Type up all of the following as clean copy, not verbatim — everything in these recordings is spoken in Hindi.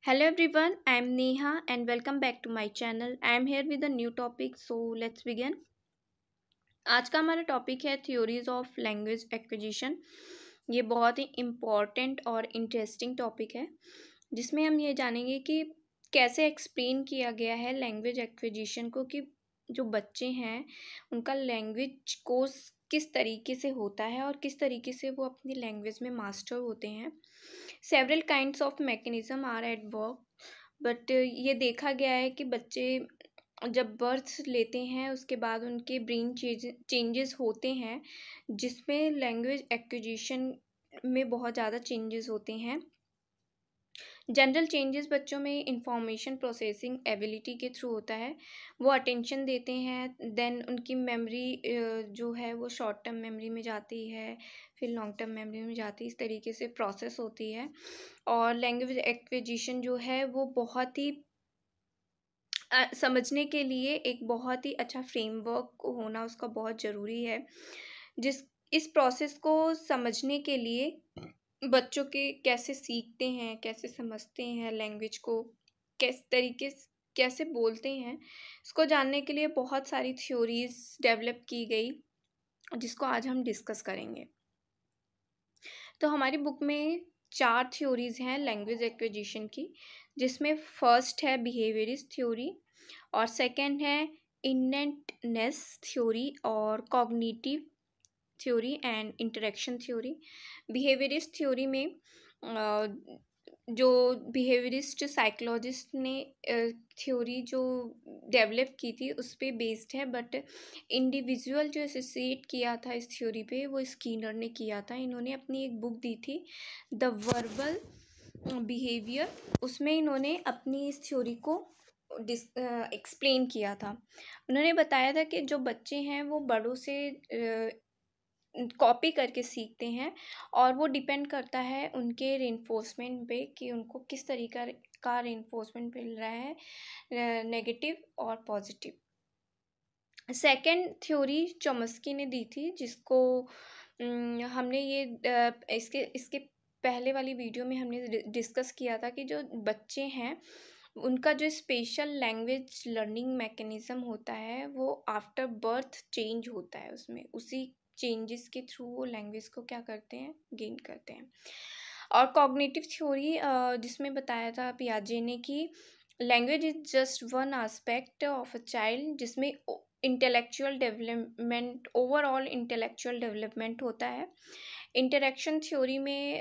Hello everyone, I am Neha and welcome back to my channel. I am here with a new topic, so let's begin. आज का हमारा टॉपिक है थ्योरीज ऑफ लैंग्वेज एक्विजिशन। ये बहुत ही इम्पॉर्टेंट और इंटरेस्टिंग टॉपिक है जिसमें हम ये जानेंगे कि कैसे एक्सप्लेन किया गया है लैंग्वेज एक्विजिशन को, कि जो बच्चे हैं उनका लैंग्वेज कोर्स किस तरीके से होता है और किस तरीके से वो अपनी लैंग्वेज में मास्टर होते हैं। Several kinds of mechanism are at work, but ये देखा गया है कि बच्चे जब बर्थ लेते हैं उसके बाद उनके ब्रेन चेंजेस होते हैं, जिसमें लैंग्वेज एक्विजिशन में बहुत ज़्यादा चेंजेस होते हैं। जनरल चेंजेस बच्चों में इंफॉर्मेशन प्रोसेसिंग एबिलिटी के थ्रू होता है। वो अटेंशन देते हैं, देन उनकी मेमोरी जो है वो शॉर्ट टर्म मेमोरी में जाती है, फिर लॉन्ग टर्म मेमोरी में जाती है, इस तरीके से प्रोसेस होती है। और लैंग्वेज एक्विजिशन जो है वो बहुत ही समझने के लिए एक बहुत ही अच्छा फ्रेमवर्क होना उसका बहुत ज़रूरी है। जिस इस प्रोसेस को समझने के लिए बच्चों के कैसे सीखते हैं, कैसे समझते हैं लैंग्वेज को, किस तरीके से कैसे बोलते हैं, इसको जानने के लिए बहुत सारी थ्योरीज डेवलप की गई, जिसको आज हम डिस्कस करेंगे। तो हमारी बुक में 4 थ्योरीज हैं लैंग्वेज एक्विजिशन की, जिसमें फर्स्ट है बिहेवियरिस्ट थ्योरी, और सेकंड है इनेंटनेस थ्योरी और cognitive theory and interaction theory. Behaviourist theory में जो बिहेवियरिस्ट साइकोलॉजिस्ट ने थ्योरी जो डेवलप की थी उस पे बेस्ड है, बट इंडिविजुअल जो एसोसिएट किया था इस थ्योरी पे वो स्कीनर ने किया था। इन्होंने अपनी एक बुक दी थी द वर्बल बिहेवियर, उसमें इन्होंने अपनी इस थ्योरी को एक्सप्लेन किया था। उन्होंने बताया था कि जो बच्चे हैं वो बड़ों से कॉपी करके सीखते हैं, और वो डिपेंड करता है उनके रेनफोर्समेंट पे कि उनको किस तरीका का रेनफोर्समेंट मिल रहा है, नेगेटिव और पॉजिटिव। सेकंड थ्योरी चॉम्स्की ने दी थी, जिसको हमने ये इसके इसके पहले वाली वीडियो में हमने डिस्कस किया था कि जो बच्चे हैं उनका जो स्पेशल लैंग्वेज लर्निंग मैकेनिज्म होता है वो आफ्टर बर्थ चेंज होता है, उसमें उसी चेंजेस के थ्रू वो लैंग्वेज को क्या करते हैं, गेन करते हैं। और कॉग्निटिव थ्योरी जिसमें बताया था पियाजे ने कि language is just one aspect of a child, जिसमें intellectual development, overall intellectual development होता है। इंटरेक्शन थ्योरी में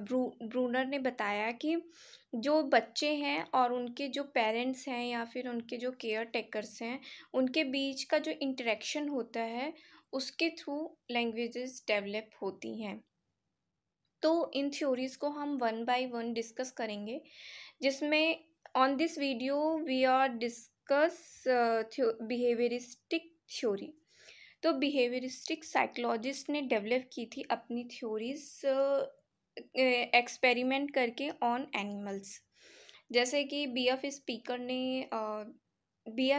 ब्रूनर ने बताया कि जो बच्चे हैं और उनके जो पेरेंट्स हैं या फिर उनके जो केयर टेकर्स हैं, उनके बीच का जो इंटरेक्शन होता है उसके थ्रू लैंग्वेजेस डेवलप होती हैं। तो इन थ्योरीज को हम वन बाय वन डिस्कस करेंगे, जिसमें on this video we are discuss behavioristic theory. तो बिहेवियरिस्टिक साइकोलॉजिस्ट ने डेवलप की थी अपनी थ्योरीज एक्सपेरिमेंट करके ऑन एनिमल्स। जैसे कि बी एफ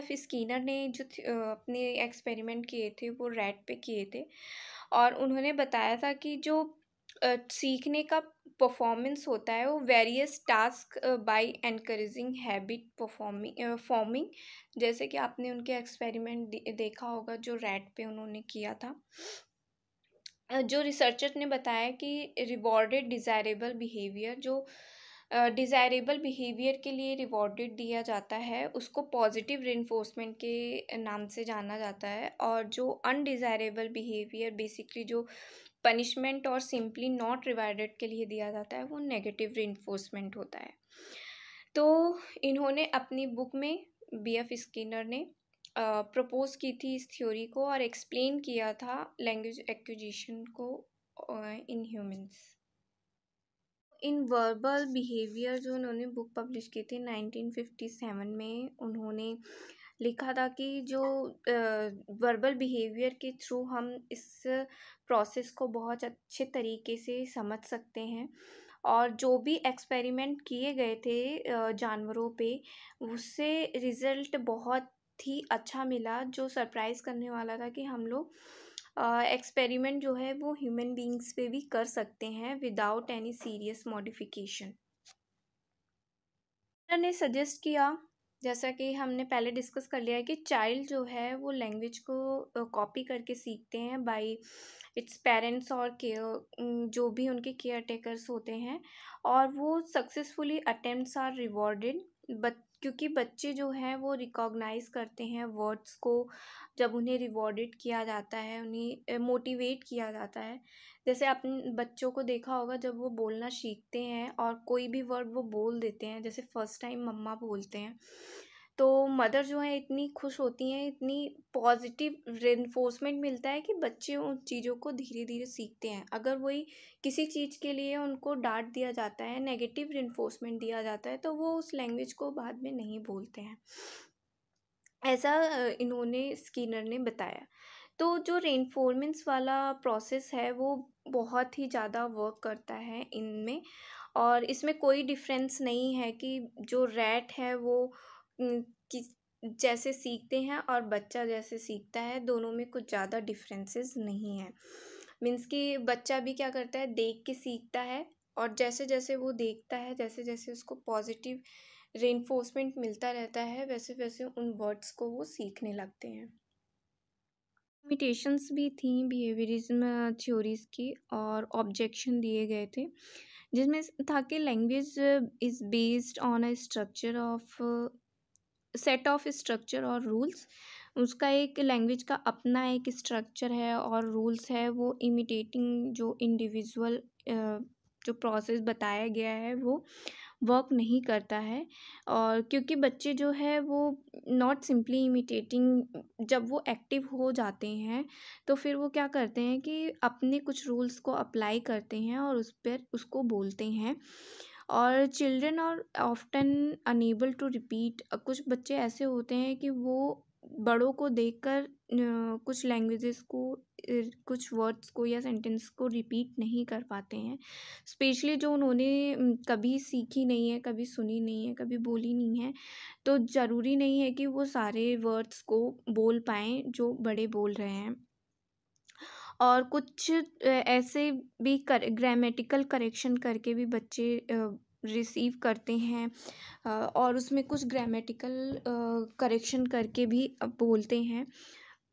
स्कीनर ने जो अपने एक्सपेरिमेंट किए थे वो रैट पे किए थे, और उन्होंने बताया था कि जो सीखने का परफॉर्मेंस होता है वो various task by encouraging habit forming. जैसे कि आपने उनके एक्सपेरिमेंट देखा होगा जो रैट पे उन्होंने किया था। जो रिसर्चर ने बताया कि रिवॉर्डेड डिज़ायरेबल बिहेवियर, जो डिज़ायरेबल बिहेवियर के लिए रिवॉर्डेड दिया जाता है उसको पॉजिटिव रेनफोर्समेंट के नाम से जाना जाता है, और जो अनडिज़ायरेबल बिहेवियर बेसिकली जो पनिशमेंट और सिंपली नॉट रिवार्डेड के लिए दिया जाता है वो नेगेटिव रेनफोर्समेंट होता है। तो इन्होंने अपनी बुक में बी.एफ. स्किनर ने प्रपोज की थी इस थ्योरी को और एक्सप्लेन किया था लैंग्वेज एक्विजिशन को in humans. In verbal behaviour जो उन्होंने बुक पब्लिश की थी 1957 में, उन्होंने लिखा था कि जो वर्बल बिहेवियर के थ्रू हम इस प्रोसेस को बहुत अच्छे तरीके से समझ सकते हैं, और जो भी एक्सपेरिमेंट किए गए थे जानवरों पे, उससे रिज़ल्ट बहुत ही अच्छा मिला, जो सरप्राइज़ करने वाला था कि हम लोग एक्सपेरिमेंट जो है वो ह्यूमन बींग्स पे भी कर सकते हैं विदाउट एनी सीरियस मॉडिफिकेशन। ने सजेस्ट किया, जैसा कि हमने पहले डिस्कस कर लिया है, कि चाइल्ड जो है वो लैंग्वेज को कॉपी करके सीखते हैं बाय इट्स पेरेंट्स और केयर, जो भी उनके केयर टेकर्स होते हैं, और वो successfully attempts are rewarded. But क्योंकि बच्चे जो हैं वो रिकॉग्नाइज करते हैं वर्ड्स को, जब उन्हें रिवॉर्डेड किया जाता है, उन्हें मोटिवेट किया जाता है। जैसे अपने बच्चों को देखा होगा, जब वो बोलना सीखते हैं और कोई भी वर्ड वो बोल देते हैं, जैसे फर्स्ट टाइम मम्मा बोलते हैं, तो मदर जो है इतनी खुश होती हैं, इतनी पॉजिटिव रेनफोर्समेंट मिलता है कि बच्चे उन चीज़ों को धीरे धीरे सीखते हैं। अगर वही किसी चीज़ के लिए उनको डांट दिया जाता है, नेगेटिव रेनफोर्समेंट दिया जाता है, तो वो उस लैंग्वेज को बाद में नहीं बोलते हैं। ऐसा इन्होंने स्किनर ने बताया। तो जो रेनफोर्मेंस वाला प्रोसेस है वो बहुत ही ज़्यादा वर्क करता है इनमें, और इसमें कोई डिफरेंस नहीं है कि जो रैट है वो किस जैसे सीखते हैं और बच्चा जैसे सीखता है, दोनों में कुछ ज़्यादा डिफरेंसेस नहीं है। मीन्स कि बच्चा भी क्या करता है, देख के सीखता है, और जैसे जैसे वो देखता है, जैसे जैसे उसको पॉजिटिव रेनफोर्समेंट मिलता रहता है, वैसे वैसे उन वर्ड्स को वो सीखने लगते हैं। लिमिटेशंस भी थी बिहेवियरिज्म थ्योरीज की, और ऑब्जेक्शन दिए गए थे, जिसमें था कि language is based on a structure of set of structure और रूल्स। उसका एक लैंग्वेज का अपना एक स्ट्रक्चर है और रूल्स है, वो इमिटेटिंग जो इंडिविजुअल जो प्रोसेस बताया गया है वो वर्क नहीं करता है। और क्योंकि बच्चे जो है वो नॉट सिंपली इमिटेटिंग, जब वो एक्टिव हो जाते हैं तो फिर वो क्या करते हैं कि अपने कुछ रूल्स को अप्लाई करते हैं और उस पर उसको बोलते हैं। और children are often unable to repeat, कुछ बच्चे ऐसे होते हैं कि वो बड़ों को देखकर कुछ लैंग्वेजेस को, कुछ वर्ड्स को या सेंटेंस को रिपीट नहीं कर पाते हैं, स्पेशली जो उन्होंने कभी सीखी नहीं है, कभी सुनी नहीं है, कभी बोली नहीं है। तो ज़रूरी नहीं है कि वो सारे वर्ड्स को बोल पाएँ जो बड़े बोल रहे हैं। और कुछ ऐसे भी ग्रामेटिकल करेक्शन करके भी बच्चे रिसीव करते हैं, और उसमें कुछ ग्रामेटिकल करेक्शन करके भी बोलते हैं।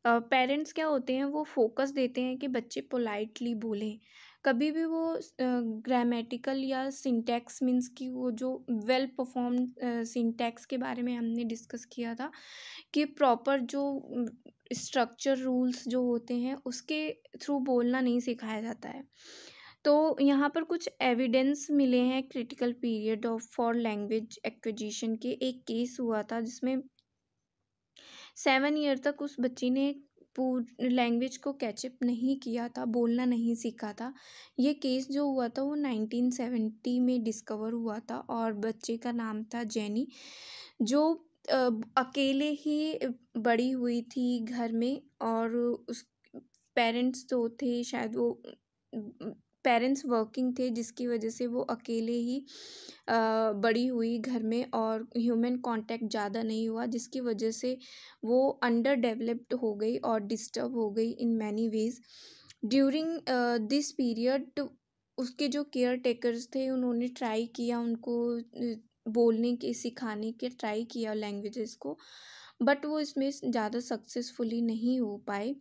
पेरेंट्स क्या होते हैं, वो फोकस देते हैं कि बच्चे पोलाइटली बोलें। कभी भी वो ग्रामेटिकल या सिंटैक्स मीन्स कि वो जो वेल परफॉर्म्ड सिंटैक्स के बारे में हमने डिस्कस किया था, कि प्रॉपर जो स्ट्रक्चर रूल्स जो होते हैं उसके थ्रू बोलना नहीं सिखाया जाता है। तो यहाँ पर कुछ एविडेंस मिले हैं critical period of for language acquisition के। एक केस हुआ था जिसमें 7 ईयर तक उस बच्ची ने लैंग्वेज को कैचअप नहीं किया था, बोलना नहीं सीखा था। ये केस जो हुआ था वो 1970 में डिस्कवर हुआ था, और बच्चे का नाम था जेनी, जो अ, अकेले ही बड़ी हुई थी घर में, और उस पेरेंट्स जो थे शायद वो पेरेंट्स वर्किंग थे, जिसकी वजह से वो अकेले ही बड़ी हुई घर में, और ह्यूमन कांटेक्ट ज़्यादा नहीं हुआ, जिसकी वजह से वो अंडर डेवलप्ड हो गई और डिस्टर्ब हो गई in many ways. During this period उसके जो केयर टेकर्स थे उन्होंने ट्राई किया उनको बोलने के सिखाने के, ट्राई किया लैंग्वेजेस को, बट वो इसमें ज़्यादा सक्सेसफुली नहीं हो पाए,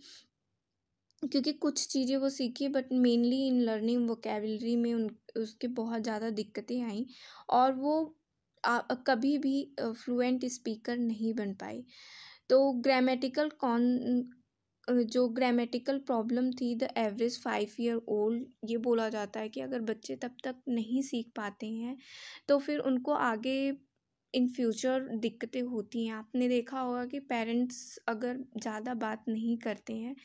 क्योंकि कुछ चीज़ें वो सीखी but mainly in learning vocabulary में उसके बहुत ज़्यादा दिक्कतें आईं, और वो कभी भी फ्लुएंट स्पीकर नहीं बन पाई। तो जो ग्रामेटिकल प्रॉब्लम थी, द एवरेज 5 ईयर ओल्ड, ये बोला जाता है कि अगर बच्चे तब तक नहीं सीख पाते हैं तो फिर उनको आगे इन फ्यूचर दिक्कतें होती हैं। आपने देखा होगा कि पेरेंट्स अगर ज़्यादा बात नहीं करते हैं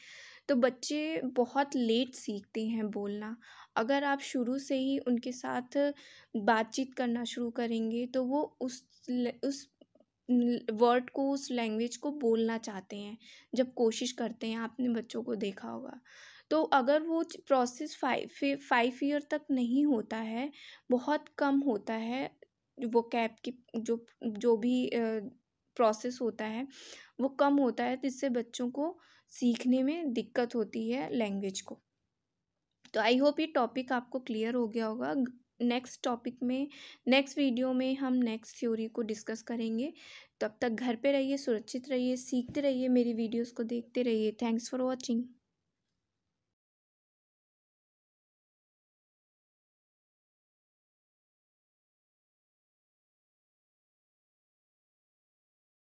तो बच्चे बहुत लेट सीखते हैं बोलना। अगर आप शुरू से ही उनके साथ बातचीत करना शुरू करेंगे तो वो उस वर्ड को, उस लैंग्वेज को बोलना चाहते हैं, जब कोशिश करते हैं, आपने बच्चों को देखा होगा। तो अगर वो प्रोसेस 5 ईयर तक नहीं होता है, बहुत कम होता है, वो कैब की जो जो भी प्रोसेस होता है वो कम होता है, जिससे बच्चों को सीखने में दिक्कत होती है लैंग्वेज को। तो आई होप ये टॉपिक आपको क्लियर हो गया होगा। नेक्स्ट टॉपिक में, नेक्स्ट वीडियो में हम नेक्स्ट थ्योरी को डिस्कस करेंगे। तब तक घर पे रहिए, सुरक्षित रहिए, सीखते रहिए, मेरी वीडियोस को देखते रहिए। Thanks for watching.